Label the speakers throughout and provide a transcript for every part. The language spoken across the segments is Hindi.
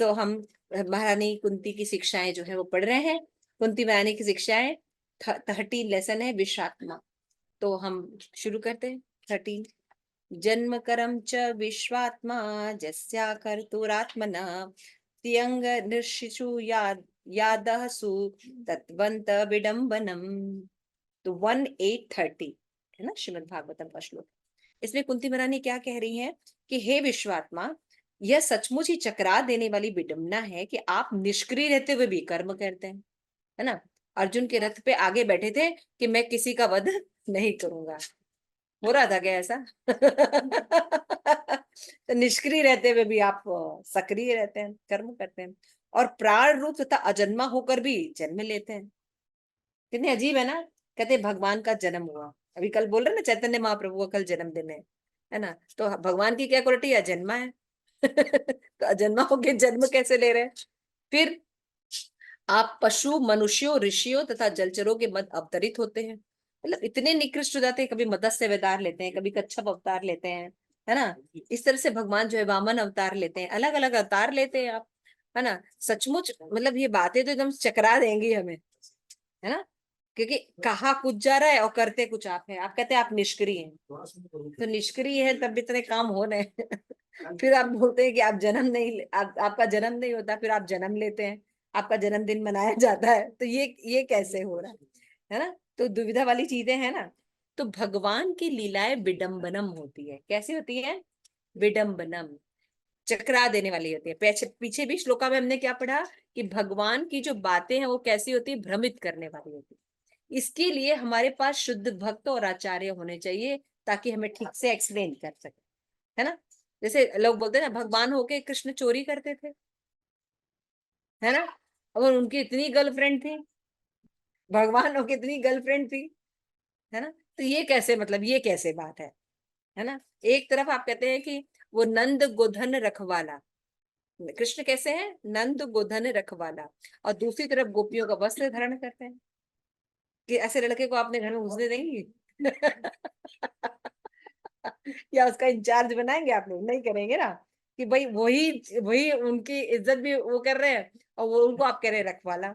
Speaker 1: सो हम महारानी कुंती की शिक्षाएं जो है वो पढ़ रहे हैं। कुंती महारानी की शिक्षाएं 13 लेसन है विश्वात्मा। तो हम शुरू करते हैं। 13 जन्म करम च विश्वात्मा जस्या कर्तुरात्मना त्यंग निर्शिशु यादः सु तत्वंत विडंबनम। तो 1:8:30 है ना श्रीमद् भागवतम का श्लोक। इसमें कुंती महारानी क्या कह रही हैं कि हे विश्वात्मा, यह सचमुच ही चकरा देने वाली विडंबना है कि आप निष्क्रिय रहते हुए भी कर्म करते हैं, है ना। अर्जुन के रथ पे आगे बैठे थे कि मैं किसी का वध नहीं करूंगा। हो रहा था क्या ऐसा? तो निष्क्रिय रहते हुए भी आप सक्रिय रहते हैं, कर्म करते हैं, और प्राण रूप तथा अजन्मा होकर भी जन्म लेते हैं। कितने अजीब है ना। कहते भगवान का जन्म हुआ। अभी कल बोल रहे ना चैतन्य महाप्रभु का कल जन्मदिन है ना। तो भगवान की क्या क्वालिटी? अजन्मा है। तो अजन्मा होके जन्म कैसे ले रहे हैं? फिर आप पशु मनुष्यों ऋषियों तथा जलचरों के मध्य अवतरित होते हैं। मतलब इतने निकृष्ट हो जाते हैं, कभी मत्स्य अवतार लेते हैं, कभी कच्छप अवतार लेते हैं, है ना। इस तरह से भगवान जो है वामन अवतार लेते हैं, अलग अलग अवतार लेते हैं आप, है ना। सचमुच मतलब ये बातें तो एकदम चकरा देंगी हमें, है ना। क्योंकि कहा कुछ जा रहा है और करते कुछ आप है। आप कहते हैं आप निष्क्रिय हैं, तो निष्क्रिय है तब इतने काम हो रहे हैं। फिर आप बोलते हैं कि आप जन्म नहीं आपका जन्म नहीं होता, फिर आप जन्म लेते हैं, आपका जन्मदिन मनाया जाता है। तो ये कैसे हो रहा है ना। तो दुविधा वाली चीजें हैं ना। तो भगवान की लीलाएं विडंबनम होती है। कैसी होती है? विडंबनम, चकरा देने वाली होती है। पीछे भी श्लोका में हमने क्या पढ़ा कि भगवान की जो बातें हैं वो कैसी होती है? भ्रमित करने वाली होती है। इसके लिए हमारे पास शुद्ध भक्त और आचार्य होने चाहिए, ताकि हमें ठीक से एक्सप्लेन कर सके, है ना। जैसे लोग बोलते हैं ना भगवान होके कृष्ण चोरी करते थे, है ना। और उनकी इतनी गर्लफ्रेंड थी, भगवान होके इतनी गर्लफ्रेंड थी, है ना। तो ये कैसे, मतलब ये कैसे बात है ना। एक तरफ आप कहते हैं कि वो नंद गोधन रखवाला, कृष्ण कैसे हैं? नंद गोधन रखवाला, और दूसरी तरफ गोपियों का वस्त्र धारण करते हैं। कि ऐसे लड़के को आपने घर में घुसने देंगे? या उसका इंचार्ज बनाएंगे? आप लोग नहीं करेंगे ना, कि भाई वही वही उनकी इज्जत भी वो कर रहे हैं, और वो उनको आप कह रहे हैं रखवाला।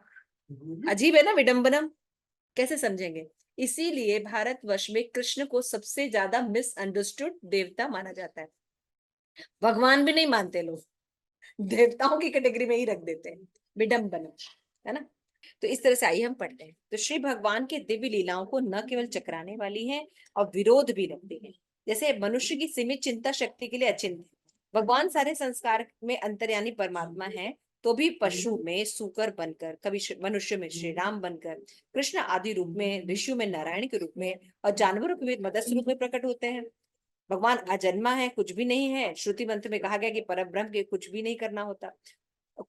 Speaker 1: अजीब है ना, विडंबनम। कैसे समझेंगे? इसीलिए भारतवर्ष में कृष्ण को सबसे ज्यादा मिसअंडरस्टूड देवता माना जाता है। भगवान भी नहीं मानते लोग, देवताओं की कैटेगरी में ही रख देते हैं। विडंबनम, है ना। तो इस तरह से आइए हम पढ़ते हैं। तो श्री भगवान के दिव्य लीलाओं को न केवल चकराने वाली है और विरोध भी रखती है। जैसे मनुष्य की सीमित चिंता शक्ति के लिए अचिंत्य, भगवान सारे संस्कार में अंतर्यामी परमात्मा है, तो भी पशु में सूकर बनकर, कभी मनुष्य में श्री राम बनकर, कृष्ण आदि रूप में, ऋषियों में नारायण के रूप में, और जानवरों के मत्स्य रूप में प्रकट होते हैं। भगवान अजन्मा है, कुछ भी नहीं है। श्रुति मंत्र में कहा गया कि परब्रह्म के कुछ भी नहीं करना होता।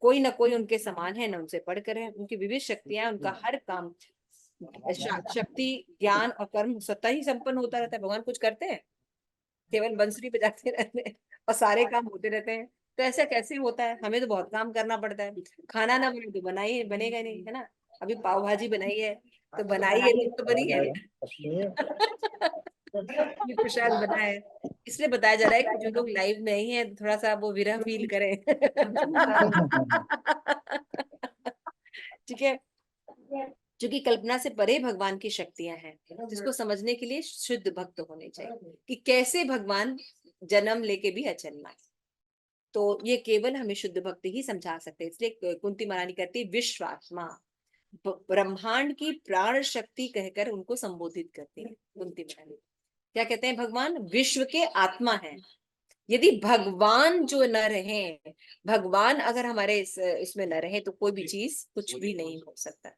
Speaker 1: कोई ना कोई उनके समान है, न उनसे पढ़कर है। उनकी विविध शक्तियां, उनका हर काम शक्ति ज्ञान और कर्म स्वतः ही संपन्न होता रहता है। भगवान कुछ करते हैं? केवल बंसुरी बजाते रहते हैं और सारे काम होते रहते हैं। तो ऐसा कैसे होता है? हमें तो बहुत काम करना पड़ता है। खाना ना बने तो बनाइए, बनेगा नहीं, है ना। अभी पाव भाजी बनाई है तो बनाई है, तो बनी है। ये प्रसाद बना है। इसलिए बताया जा रहा है कि जो लोग लाइव नहीं है थोड़ा सा वो विरह फील करें। ठीक है। क्योंकि कल्पना से परे भगवान की शक्तियां हैं, जिसको समझने के लिए शुद्ध भक्त होने चाहिए कि कैसे भगवान जन्म लेके भी अचन्मा है। तो ये केवल हमें शुद्ध भक्त ही समझा सकते हैं। इसलिए कुंती महारानी कहती है विश्वात्मा, ब्रह्मांड की प्राण शक्ति कहकर उनको संबोधित करती है कुंती महारानी। क्या कहते हैं? भगवान विश्व के आत्मा है। यदि भगवान जो न रहे, भगवान अगर हमारे इसमें न रहे, तो कोई भी चीज कुछ भी नहीं हो सकता।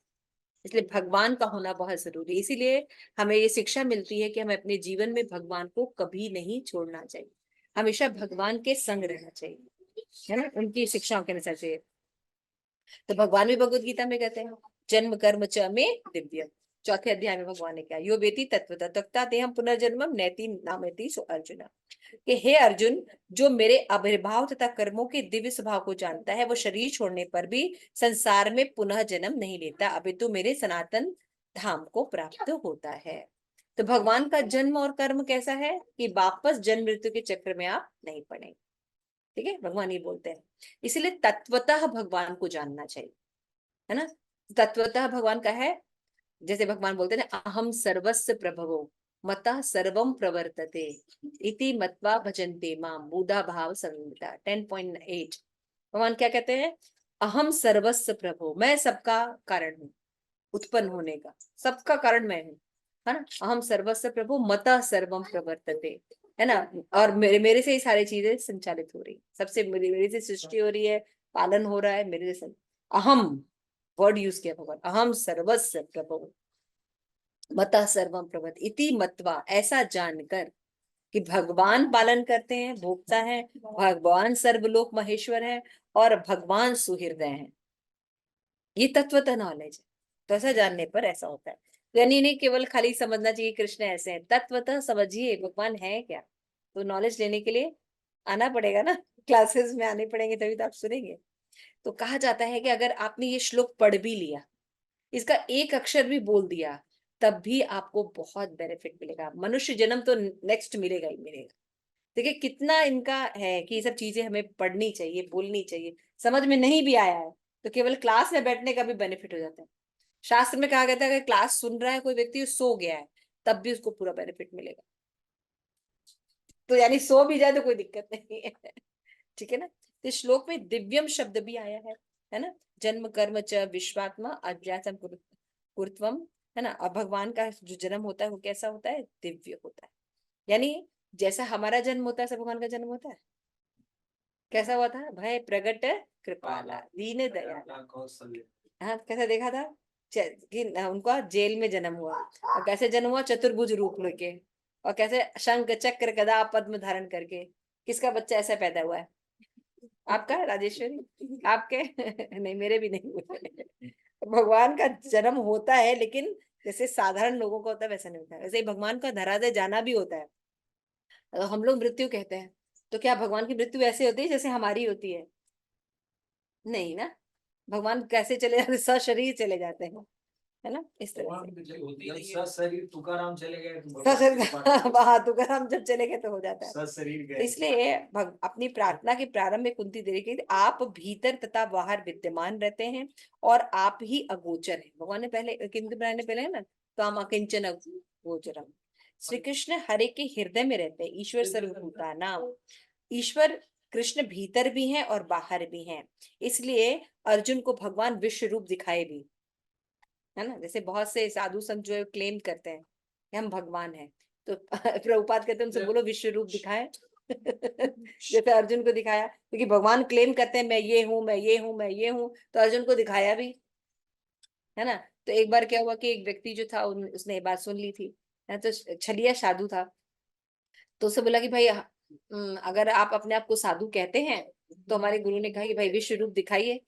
Speaker 1: इसलिए भगवान का होना बहुत जरूरी है। इसीलिए हमें ये शिक्षा मिलती है कि हमें अपने जीवन में भगवान को कभी नहीं छोड़ना चाहिए, हमेशा भगवान के संग रहना चाहिए, है ना, उनकी शिक्षाओं के अनुसार चाहिए। तो भगवान भी भगवत गीता में कहते हैं जन्म कर्म च में दिव्य, चौथे अध्याय में भगवान ने क्या, यो वेति तत्वतः त्यक्त्वा देहं पुनर्जन्मम नैति नामयति सो अर्जुन। कि हे अर्जुन, जो मेरे आविर्भाव तथा कर्मों के दिव्य स्वभाव को जानता है, वो शरीर छोड़ने पर भी संसार में पुनः जन्म नहीं लेता, अपितु मेरे सनातन धाम को प्राप्त होता है। तो भगवान का जन्म और कर्म कैसा है कि वापस जन्म मृत्यु के चक्र में आप नहीं पड़ेंगे। ठीक है, भगवान ये बोलते हैं। इसीलिए तत्वतः भगवान को जानना चाहिए, है ना। तत्वतः भगवान का है, जैसे भगवान बोलते हैं ना, अहम सर्वस्य प्रभवो मतः सर्वम प्रवर्तते इति मत्वा भजन्ते माम मूढ़ा भाव संविदा। 10.8 भगवान क्या कहते हैं, अहम सर्वस्य प्रभो, मैं सबका कारण हूँ, उत्पन्न होने का सबका कारण मैं हूँ, है ना। अहम सर्वस्य प्रभु मतः सर्वम प्रवर्तते, है ना। और मेरे मेरे से ही सारी चीजें संचालित हो रही, सबसे मेरे से सृष्टि हो रही है, पालन हो रहा है मेरे से। अहम वर्ड यूज किया भगवान, अहम सर्वस्य प्रभु मतः सर्वम प्रवर्त इति मत्वा, ऐसा जानकर कि भगवान पालन करते हैं, भोगता है, भगवान सर्वलोक महेश्वर है और भगवान सुहृदय है, ये तत्वतः नॉलेज है। तो ऐसा जानने पर ऐसा होता है। यानी नहीं केवल खाली समझना चाहिए कृष्ण ऐसे हैं, तत्वतः समझिए भगवान है क्या। तो नॉलेज लेने के लिए आना पड़ेगा ना, क्लासेस में आने पड़ेंगे, तभी तो आप सुनेंगे। तो कहा जाता है कि अगर आपने ये श्लोक पढ़ भी लिया, इसका एक अक्षर भी बोल दिया, तब भी आपको बहुत बेनिफिट मिलेगा। मनुष्य जन्म तो नेक्स्ट मिलेगा ही मिलेगा। देखिए कितना इनका है कि ये सब चीजें हमें पढ़नी चाहिए, बोलनी चाहिए। समझ में नहीं भी आया है तो केवल क्लास में बैठने का भी बेनिफिट हो जाता है। शास्त्र में कहा गया है अगर क्लास सुन रहा है कोई व्यक्ति, सो गया है, तब भी उसको पूरा बेनिफिट मिलेगा। तो यानी सो भी जाए तो कोई दिक्कत नहीं है। ठीक है ना। तो इस श्लोक में दिव्यम शब्द भी आया है ना। जन्म कर्म च विश्वात्मा अध्यात्म कुरुत्वम, है ना। अब भगवान का जो जन्म होता है वो कैसा होता है, दिव्य होता है। यानी जैसा हमारा जन्म होता है, ऐसा भगवान का जन्म होता है। कैसा हुआ था, भय प्रगट कृपाला दीन दयाल। हाँ, कैसा देखा था कि उनका जेल में जन्म हुआ, और कैसे जन्म हुआ, चतुर्भुज रूप लेके, और कैसे शंख चक्र गदा पद्म धारण करके। किसका बच्चा ऐसा पैदा हुआ है, आपका राजेश्वरी, आपके नहीं, मेरे भी नहीं हुए। भगवान का जन्म होता है, लेकिन जैसे साधारण लोगों का होता है वैसा नहीं होता है। वैसे ही भगवान का धराधर जाना भी होता है। हम लोग मृत्यु कहते हैं, तो क्या भगवान की मृत्यु ऐसे होती है जैसे हमारी होती है, नहीं ना। भगवान कैसे चले जाते, सशरीर चले जाते हैं, है ना, इस तरह से।
Speaker 2: शरीर तुकाराम चले गए
Speaker 1: सशरीर हाँ, तुकाराम जब चले गए तो हो जाता है।
Speaker 2: शरीर
Speaker 1: तो
Speaker 2: गए।
Speaker 1: इसलिए अपनी प्रार्थना के प्रारंभ में कुंती देवी की, आप भीतर तथा बाहर विद्यमान रहते हैं और आप ही अगोचर हैं। भगवान ने पहले किंतु ने पहले है ना, तो हम अकिंचन अगोचरम। श्री कृष्ण हरे के हृदय में रहते हैं, ईश्वर सर्वभूतानां। ईश्वर कृष्ण भीतर भी हैं और बाहर भी हैं। इसलिए अर्जुन को भगवान विश्व रूप दिखाए भी, है ना। जैसे बहुत से साधु संत जो है क्लेम करते हैं कि हम भगवान हैं, तो प्रभुपाद कहते हैं उनसे बोलो विश्व रूप दिखाए। जैसे अर्जुन को दिखाया, क्योंकि भगवान क्लेम करते हैं मैं ये हूँ, मैं ये हूँ, मैं ये हूँ, तो अर्जुन को दिखाया भी, है ना। तो एक बार क्या हुआ कि एक व्यक्ति जो था उसने ये बात सुन ली थी, है तो छलिया साधु था। तो उसे बोला कि भाई अगर आप अपने आप को साधु कहते हैं, तो हमारे गुरु ने कहा कि भाई विश्व रूप दिखाइए।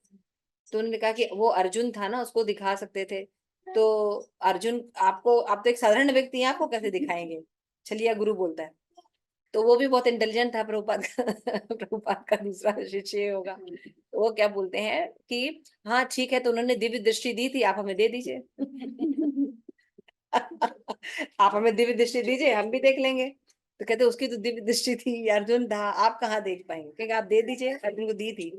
Speaker 1: तो उन्होंने कहा कि वो अर्जुन था ना, उसको दिखा सकते थे। तो अर्जुन, आपको, आप तो एक साधारण व्यक्ति हैं, आपको कैसे दिखाएंगे, छलिया गुरु बोलता है। तो वो भी बहुत इंटेलिजेंट था, प्रभुपाद का प्रभुपाद का दूसरा शिष्य होगा। तो वो क्या बोलते हैं कि हाँ ठीक है, तो उन्होंने दिव्य दृष्टि दी थी, आप हमें दे दीजिए। आप हमें दिव्य दृष्टि दीजिए, हम भी देख लेंगे। तो कहते उसकी तो दिव्य दृष्टि थी, अर्जुन था, आप कहाँ देख पाएंगे, क्योंकि आप दे दीजिए, अर्जुन को दी थी।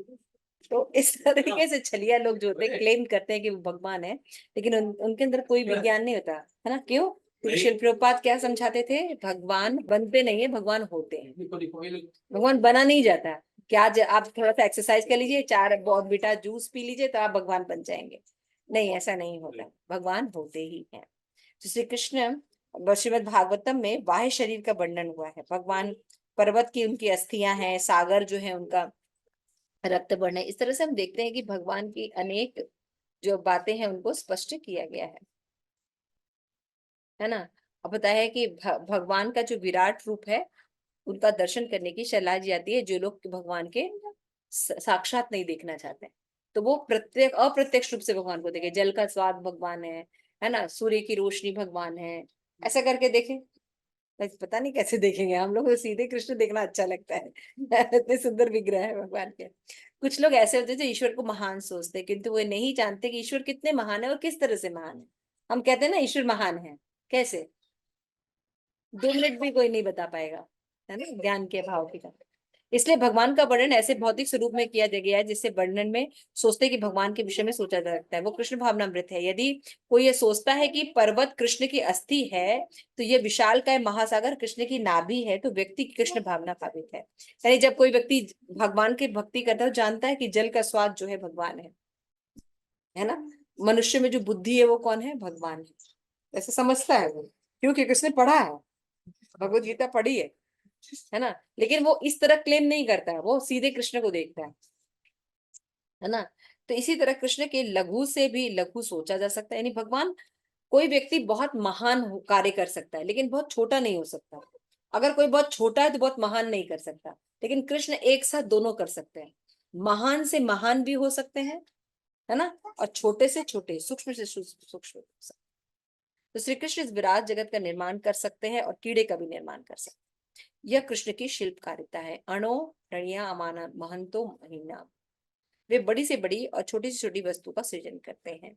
Speaker 1: तो इस तरीके से छलिया लोग जो होते हैं क्लेम करते हैं कि वो भगवान है, लेकिन उनके अंदर कोई विज्ञान नहीं होता, है ना। क्यों, क्योंकि शिल प्रभुपाद क्या समझाते थे, भगवान बनते नहीं है, भगवान होते हैं। भगवान बना नहीं जाता। क्या आप थोड़ा सा एक्सरसाइज कर लीजिए, 4 बहुत बीटा जूस पी लीजिए, तो आप भगवान बन जाएंगे, नहीं, ऐसा नहीं होता। भगवान होते ही हैं। तो श्री कृष्ण श्रीमद भागवतम में बाह्य शरीर का वर्णन हुआ है। भगवान पर्वत की उनकी अस्थियां हैं, सागर जो है उनका रक्त वर्ण है। इस तरह से हम देखते हैं कि भगवान की अनेक जो बातें हैं उनको स्पष्ट किया गया है ना। अब बताया है कि भगवान का जो विराट रूप है, उनका दर्शन करने की सलाह दी जाती है जो लोग भगवान के साक्षात नहीं देखना चाहते हैं। तो वो प्रत्येक अप्रत्यक्ष रूप से भगवान को देखे, जल का स्वाद भगवान है ना, सूर्य की रोशनी भगवान है, ऐसा करके देखें। बस पता नहीं कैसे देखेंगे, हम लोग को सीधे कृष्ण देखना अच्छा लगता है। इतने सुंदर विग्रह है भगवान के। कुछ लोग ऐसे होते हैं जो ईश्वर को महान सोचते हैं, किंतु वो नहीं जानते कि ईश्वर कितने महान है और किस तरह से महान है। हम कहते हैं ना ईश्वर महान है, कैसे, 2 मिनट भी कोई नहीं बता पाएगा, है ना, ज्ञान के अभाव के कारण। इसलिए भगवान का वर्णन ऐसे भौतिक स्वरूप में किया गया है जिससे वर्णन में सोचते कि भगवान के विषय में सोचा जा सकता है। वो कृष्ण भावनामृत है। यदि कोई ये सोचता है कि पर्वत कृष्ण की अस्थि है तो ये विशाल का महासागर कृष्ण की नाभि है, तो व्यक्ति कृष्ण भावना भावित है। यानी जब कोई व्यक्ति भगवान की भक्ति करता है तो जानता है कि जल का स्वाद जो है भगवान है ना। मनुष्य में जो बुद्धि है वो कौन है? भगवान है। ऐसे समझता है वो, क्योंकि किसने पढ़ा है, भगवत गीता पढ़ी है ना। लेकिन वो इस तरह क्लेम नहीं करता है, वो सीधे कृष्ण को देखता है ना। तो इसी तरह कृष्ण के लघु से भी लघु सोचा जा सकता है। यानी भगवान, कोई व्यक्ति बहुत महान कार्य कर सकता है लेकिन बहुत छोटा नहीं हो सकता। अगर कोई बहुत छोटा है तो बहुत महान नहीं कर सकता, लेकिन कृष्ण एक साथ दोनों कर सकते हैं। महान से महान भी हो सकते हैं, है ना, और छोटे से छोटे, सूक्ष्म से सूक्ष्म। तो श्री कृष्ण इस विराट जगत का निर्माण कर सकते हैं और कीड़े का भी निर्माण कर सकते हैं। यह कृष्ण की शिल्पकारिता है। अणो रणिया अमाना महंतो महीना, वे बड़ी से बड़ी और छोटी से छोटी वस्तु का सृजन करते हैं।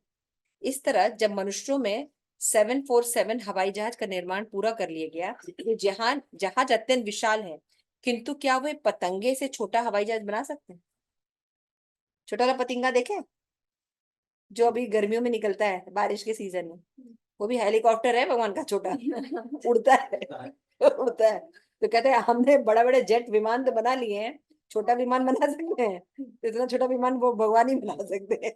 Speaker 1: इस तरह जब मनुष्यों में 747 हवाई जहाज का निर्माण पूरा कर लिया गया, ये जहाज अत्यंत विशाल है, किंतु क्या वे पतंगे से छोटा हवाई जहाज बना सकते हैं? छोटा वाला पतंगा देखे जो अभी गर्मियों में निकलता है बारिश के सीजन में, वो भी हेलीकॉप्टर है भगवान का, छोटा उड़ता है उड़ता है। तो कहते हैं हमने बड़ा बड़े जेट विमान तो बना लिए हैं, छोटा विमान बना सकते हैं? तो इतना छोटा विमान वो भगवान ही बना सकते हैं।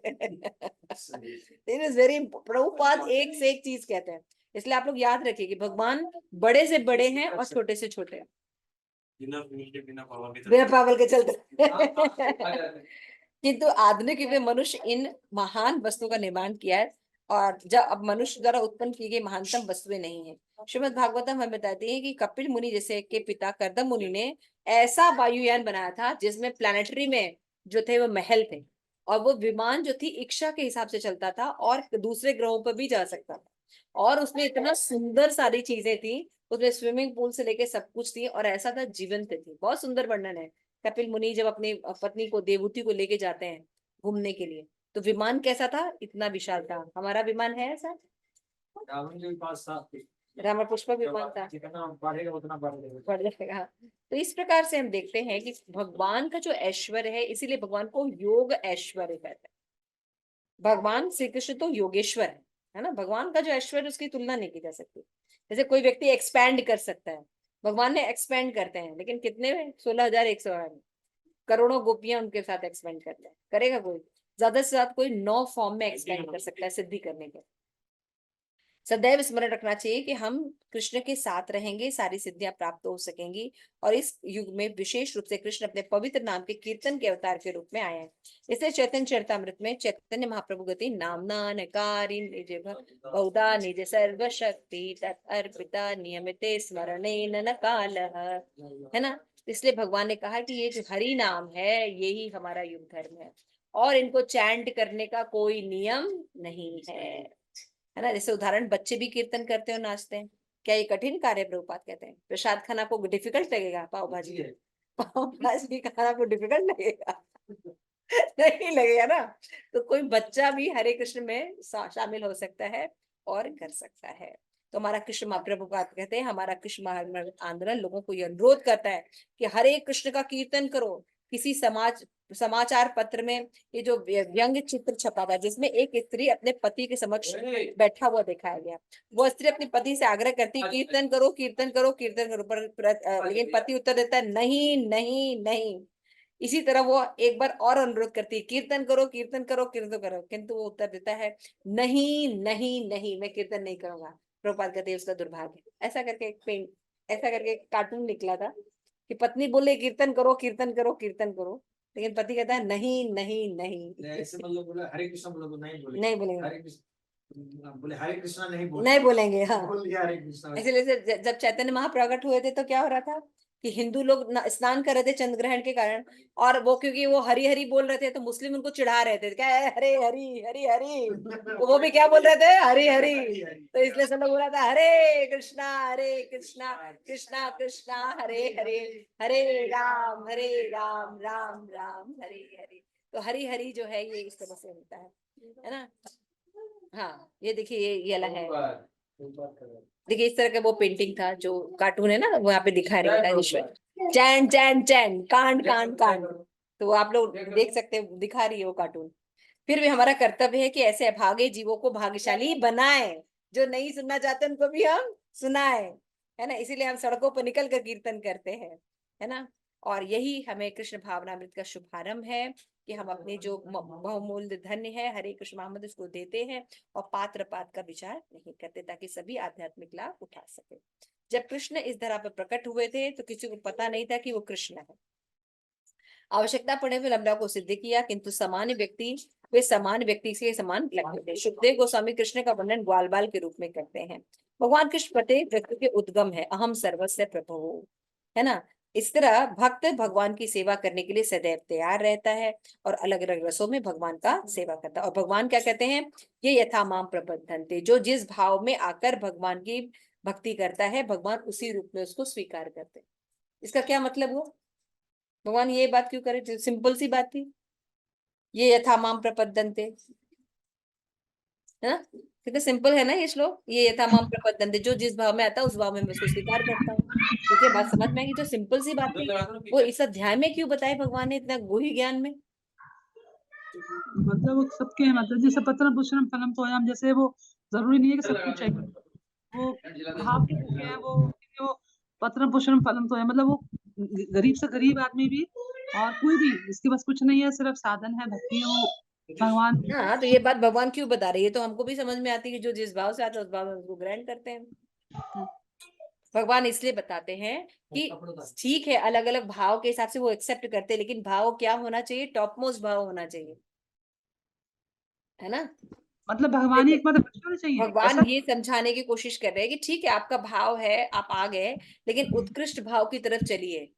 Speaker 1: इट इज वेरी, प्रभुपाद एक से एक चीज कहते हैं। इसलिए आप लोग याद रखिए कि भगवान बड़े से बड़े हैं और छोटे से छोटे हैं। बिना पावल के चलते किंतु आधुनिक युग में मनुष्य इन महान वस्तुओं का निर्माण किया है, और जब अब मनुष्य द्वारा उत्पन्न की गई महानतम वस्तुएं नहीं है। श्रीमद् भागवतम हमें बताती है कि कपिल मुनि जैसे के पिता कर्दम मुनि ने ऐसा वायुयान बनाया था जिसमें प्लानिटरी में जो थे वो महल थे, और वो विमान जो थी इच्छा के हिसाब से चलता था और दूसरे ग्रहों पर भी जा सकता था। और उसमें इतना सुंदर सारी चीजें थी, उसमें स्विमिंग पूल से लेके सब कुछ थी, और ऐसा था जीवंत थी। बहुत सुंदर वर्णन है। कपिल मुनि जब अपनी पत्नी को, देवहूति को लेके जाते हैं घूमने के लिए, तो विमान कैसा था? इतना विशाल था। हमारा विमान है ऐसा?
Speaker 2: रावण के पास था,
Speaker 1: रावण पुष्पक विमान था।
Speaker 2: जितना बढ़ेगा उतना
Speaker 1: बढ़ जाएगा। तो इस प्रकार से हम देखते हैं कि भगवान का जो ऐश्वर्य है, इसीलिए भगवान को योग ऐश्वर्य कहते हैं। भगवान श्री कृष्ण तो योगेश्वर है ना। भगवान का जो ऐश्वर्य उसकी तुलना नहीं की जा सकती। जैसे कोई व्यक्ति एक्सपैंड कर सकता है, भगवान ने एक्सपैंड करते हैं, लेकिन कितने में? 16,108 करोड़ों गोपियां उनके साथ एक्सपेंड करते हैं। करेगा कोई? ज्यादा से ज्यादा कोई 9 फॉर्म में एक्सपेंड कर सकता है सिद्धि करने के। सदैव स्मरण रखना चाहिए कि हम कृष्ण के साथ रहेंगे, सारी सिद्धियां प्राप्त हो सकेंगी। और इस युग में विशेष रूप से कृष्ण अपने पवित्र नाम के कीर्तन के अवतार के रूप में आए हैं। इसलिए चैतन्य चरितामृत में चैतन्य महाप्रभु गति नामना नकारी निज बहुधा निज सर्व शक्ति तत्अर्पिता नियमिते स्मरणे न काल, है ना। इसलिए भगवान ने कहा कि ये जो हरि नाम है यही हमारा युग धर्म है, और इनको चैंट करने का कोई नियम नहीं है ना। जैसे उदाहरण, बच्चे भी कीर्तन करते हो, नाचते हैं। क्या ये कठिन कार्य है? प्रभुपाद कहते हैं प्रसाद खाना आपको डिफिकल्ट लगेगा? पाव भाजी, पाव भाजी खाना आपको डिफिकल्ट लगेगा? नहीं लगेगा ना। तो कोई बच्चा भी हरे कृष्ण में शामिल हो सकता है और कर सकता है। तो हमारा कृष्ण महाप्रभु का कहते हैं, हमारा कृष्ण महामृत आंदोलन लोगों को यह अनुरोध करता है कि हरे कृष्ण का कीर्तन करो। किसी समाचार पत्र में ये जो व्यंग चित्र छपा था जिसमें एक स्त्री अपने पति के समक्ष बैठा हुआ दिखाया गया, वो स्त्री अपने पति से आग्रह करती, कीर्तन करो कीर्तन करो कीर्तन करो, लेकिन पति उत्तर देता है, नहीं नहीं नहीं। इसी तरह वो एक बार और अनुरोध करती है, कीर्तन करो कीर्तन करो कीर्तन करो, किंतु वो उत्तर देता है, नहीं नहीं नहीं, मैं कीर्तन नहीं करूंगा। प्रभुपाद कहते हैं उसका दुर्भाग्य। ऐसा करके एक कार्टून निकला था कि पत्नी बोले कीर्तन करो कीर्तन करो कीर्तन करो, लेकिन पति कहता है नहीं नहीं नहीं।
Speaker 2: ऐसे मतलब बोला हरे कृष्ण बोलो तो नहीं बोले,
Speaker 1: नहीं बोलेंगे,
Speaker 2: हरे कृष्ण बोले, हरे कृष्णा नहीं बोले,
Speaker 1: नहीं बोलेंगे। हाँ,
Speaker 2: बोल दिया हरे कृष्णा।
Speaker 1: इसलिए जब चैतन्य महाप्रकट हुए थे तो क्या हो रहा था कि हिंदू लोग स्नान कर रहे थे चंद्र ग्रहण के कारण, और वो क्योंकि वो हरी हरी बोल रहे थे तो मुस्लिम उनको चिढ़ा रहे थे, क्या है हरे हरी हरी हरी, तो वो भी क्या बोल रहे थे? हरी हरी। तो इसलिए सब लोग बोला था हरे कृष्णा कृष्णा कृष्णा हरे हरे, हरे राम राम राम हरे हरे। तो हरी हरी जो है ये इस तरह से होता है ना। हाँ, ये देखिए ये वाला है,
Speaker 2: एक बात कर रहे हैं।
Speaker 1: देखिए इस तरह का वो पेंटिंग था, जो कार्टून है ना, वो यहाँ पे दिखा रहे हैं ईश्वर, चैन चैन चैन, कांड कांड कांड। तो आप लोग देख सकते हैं, दिखा रही है वो कार्टून। फिर भी हमारा कर्तव्य है कि ऐसे अभागे जीवों को भाग्यशाली बनाए, जो नहीं सुनना चाहते उनको भी हम सुनाए, है ना। इसीलिए हम सड़कों पर निकल कर कीर्तन करते हैं, है ना। और यही हमें कृष्ण भावनामृत का शुभारंभ है, कि हम अपने जो बहुमूल्य धन्य है हरे कृष्ण मोहम्मद, उसको देते हैं और पात्र पात का विचार नहीं करते, ताकि सभी आध्यात्मिक लाभ उठा सके। जब कृष्ण इस धरा पर प्रकट हुए थे तो किसी को पता नहीं था कि वो कृष्ण है। आवश्यकता पड़े हुए लम्बा को सिद्ध किया, किंतु सामान्य व्यक्ति वे समान व्यक्ति से समान लगते थे। सुखदेव गोस्वामी कृष्ण का वर्णन ग्वाल बाल के रूप में करते हैं। भगवान कृष्ण प्रत्येक व्यक्ति के उद्गम है, अहम सर्वस्व प्रभु, है ना। इस तरह भक्त भगवान की सेवा करने के लिए सदैव तैयार रहता है और अलग अलग रसों में भगवान का सेवा करता है। और भगवान क्या कहते हैं, ये यथा माम प्रबद्धन्ते, जो जिस भाव में आकर भगवान की भक्ति करता है, भगवान उसी रूप में उसको स्वीकार करते हैं। इसका क्या मतलब हुआ, भगवान ये बात क्यों करे, सिंपल सी बात थी, ये यथा माम प्रपद्यन्ते, है ना। कितना सिंपल है ना ये श्लोक, ये यथा माम प्रपद्यन्ते, जो जिस भाव में आता है उस भाव में मैं उसको स्वीकार करता हूँ। ठीक है, बात समझ में आएगी, तो सिंपल सी बात थी, वो इस अध्याय में क्यों बताए भगवान ने, इतना गुही ज्ञान में।
Speaker 3: मतलब वो सबके हैं, मतलब जैसे पत्रम पुष्पम फलम तोयम, जैसे वो जरूरी नहीं है कि सब कुछ चाहिए, वो भाव के भूखे हैं, वो पत्रम पुष्पम फलम तोयम, मतलब वो गरीब से गरीब आदमी भी और कोई भी जिसके पास कुछ नहीं है, सिर्फ साधन है भक्ति है, वो भगवान।
Speaker 1: हाँ, तो ये बात भगवान क्यों बता रही है, तो हमको भी समझ में आती है कि जो जिस भाव से आता है उस भाव में उसको ग्रहण करते हैं। भगवान इसलिए बताते हैं कि ठीक है, अलग अलग भाव के हिसाब से वो एक्सेप्ट करते हैं, लेकिन भाव क्या होना चाहिए, टॉप मोस्ट भाव होना चाहिए, है ना।
Speaker 3: मतलब भगवान ही एकमात्र बच्चे होने चाहिए
Speaker 1: भगवान
Speaker 3: ऐसा।
Speaker 1: ये समझाने की कोशिश कर रहे हैं कि ठीक है, आपका भाव है, आप आ गए, लेकिन उत्कृष्ट भाव की तरफ चलिए।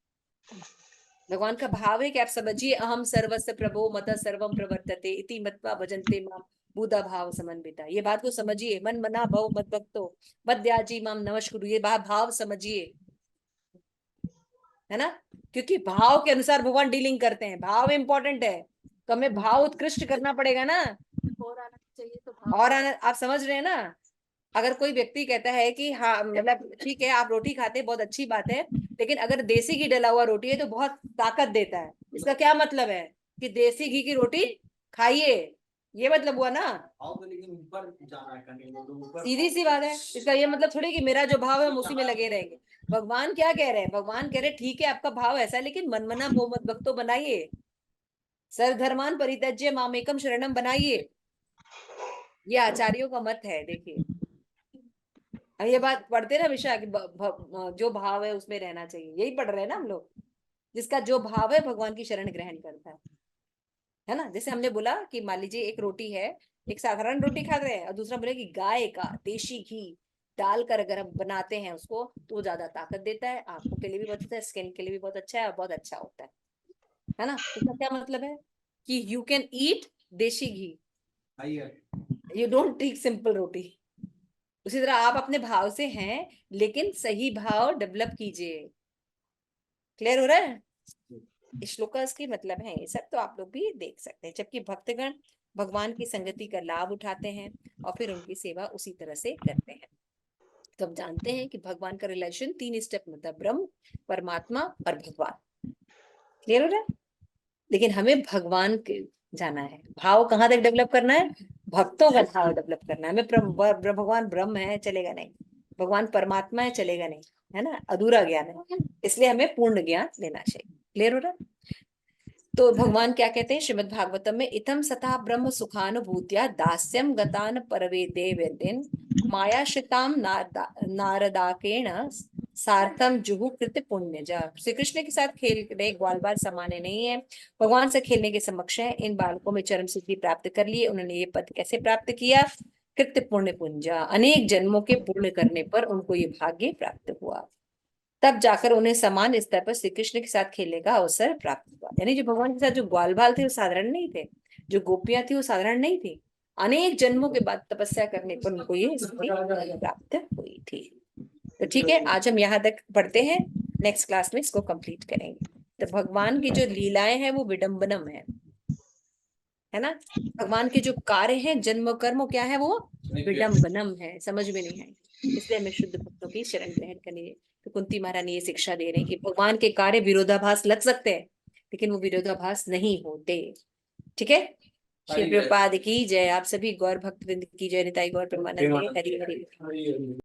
Speaker 1: भगवान का भाव है कि आप समझिए, अहम सर्वस्व प्रभो मत सर्वम प्रवर्तते इति मत्वा भजन्ते माम बुधा भाव समन्विता, ये बात को समझिए, मन मना भव मत भक्तो मत त्याजी माम नमस्कुरु, ये भाव समझिए, है ना। क्योंकि भाव के अनुसार भगवान डीलिंग करते हैं, भाव इंपॉर्टेंट है, तो हमें भाव उत्कृष्ट करना पड़ेगा ना।
Speaker 4: और आना चाहिए तो भाव
Speaker 1: और आप समझ रहे हैं ना। अगर कोई व्यक्ति कहता है कि हाँ, मतलब ठीक है आप रोटी खाते हैं, बहुत अच्छी बात है, लेकिन अगर देसी घी डला हुआ रोटी है तो बहुत ताकत देता है, इसका क्या मतलब है, कि देसी घी की रोटी खाइए, ये मतलब हुआ ना।
Speaker 2: भाव तो लेकिन ऊपर जाना है, कहीं ऊपर
Speaker 1: सीधी सी बात है, इसका ये मतलब थोड़ी कि मेरा जो भाव है हम उसी में लगे रहेंगे। भगवान क्या कह रहे हैं, भगवान कह रहे हैं ठीक है आपका भाव ऐसा है, लेकिन मनमना भो मत भक्तो बनाइए, सर्वधर्मान परित्यज्य मामेकम शरणम बनाइए, ये आचार्यों का मत है। देखिए ये बात पढ़ते ना विषय कि जो भाव है उसमें रहना चाहिए, यही पढ़ रहे हैं ना हम लोग, जिसका जो भाव है भगवान की शरण ग्रहण करता है ना। जैसे हमने बोला कि मान लीजिए एक रोटी है, एक साधारण रोटी खा रहे हैं और दूसरा बोले कि गाय का देशी घी डालकर अगर हम बनाते हैं उसको, तो वो ज्यादा ताकत देता है, आंखों के लिए भी बहुत अच्छा है, स्किन के लिए भी बहुत अच्छा है और बहुत अच्छा होता है ना। इसका क्या मतलब है, कि यू कैन ईट देशी घी, यू डोंट टेक सिंपल रोटी। उसी तरह आप अपने भाव से हैं, लेकिन सही भाव डेवलप कीजिए। क्लियर हो रहा है, इस श्लोक का इसकी मतलब है ये सब, तो आप लोग भी देख सकते हैं। जबकि भक्तगण भगवान की संगति का लाभ उठाते हैं और फिर उनकी सेवा उसी तरह से करते हैं। तो हम जानते हैं कि भगवान का रिलेशन 3 स्टेप में था, ब्रह्म, परमात्मा और भगवान। क्लियर हो रहा है, लेकिन हमें भगवान के जाना है, भाव कहाँ तक डेवलप करना है, भक्तों का भाव डेवलप करना है हमें। भगवान ब्रह्म है चलेगा नहीं, भगवान परमात्मा है चलेगा नहीं, है ना, अधूरा ज्ञान है, इसलिए हमें पूर्ण ज्ञान लेना चाहिए। क्लियर हो रहा है। तो भगवान क्या कहते हैं श्रीमद् भागवतम में, इतम सता ब्रह्म सुखानुभूत्या दास्यम गतान परवेदे वेदिन मायाश्रिताम नारदाकेण सार्थम जुहु कृत पुण्यजा। श्री कृष्ण के साथ खेल रहे ग्वाल बाल समाने नहीं है, भगवान से खेलने के समक्ष है। इन बालकों में चरम सिद्धि प्राप्त कर लिए, उन्होंने ये पद कैसे प्राप्त किया, कृत्य पुण्य पुंजा, अनेक जन्मों के पुण्य करने पर उनको ये भाग्य प्राप्त हुआ, तब जाकर उन्हें समान स्तर पर श्री कृष्ण के साथ खेलने का अवसर प्राप्त हुआ। यानी जो भगवान के साथ जो ग्वाल बाल थे वो साधारण नहीं थे, जो गोपियां थी वो साधारण नहीं थी, अनेक जन्मों के बाद तपस्या करने पर उनको ये स्थिति प्राप्त हुई थी। तो ठीक है, आज हम यहाँ तक पढ़ते हैं, नेक्स्ट क्लास में इसको कंप्लीट करेंगे। तो भगवान की जो लीलाएं हैं वो विडम्बनम है ना। भगवान के जो कार्य हैं जन्म कर्म क्या है, वो विडम्बनम है, समझ में नहीं आएंगे। इसलिए हमें शुद्ध भक्तों की शरण ग्रहण करनी है। तो कुंती महारानी ये शिक्षा दे रहे हैं कि भगवान के कार्य विरोधाभास लग सकते हैं, लेकिन वो विरोधाभास नहीं होते। ठीक है। श्री प्रभुपाद की जय। आप सभी गौर भक्त वृंद की जय। निताई गौर प्रेमानंद। हरि हरि।
Speaker 2: हरि हरि।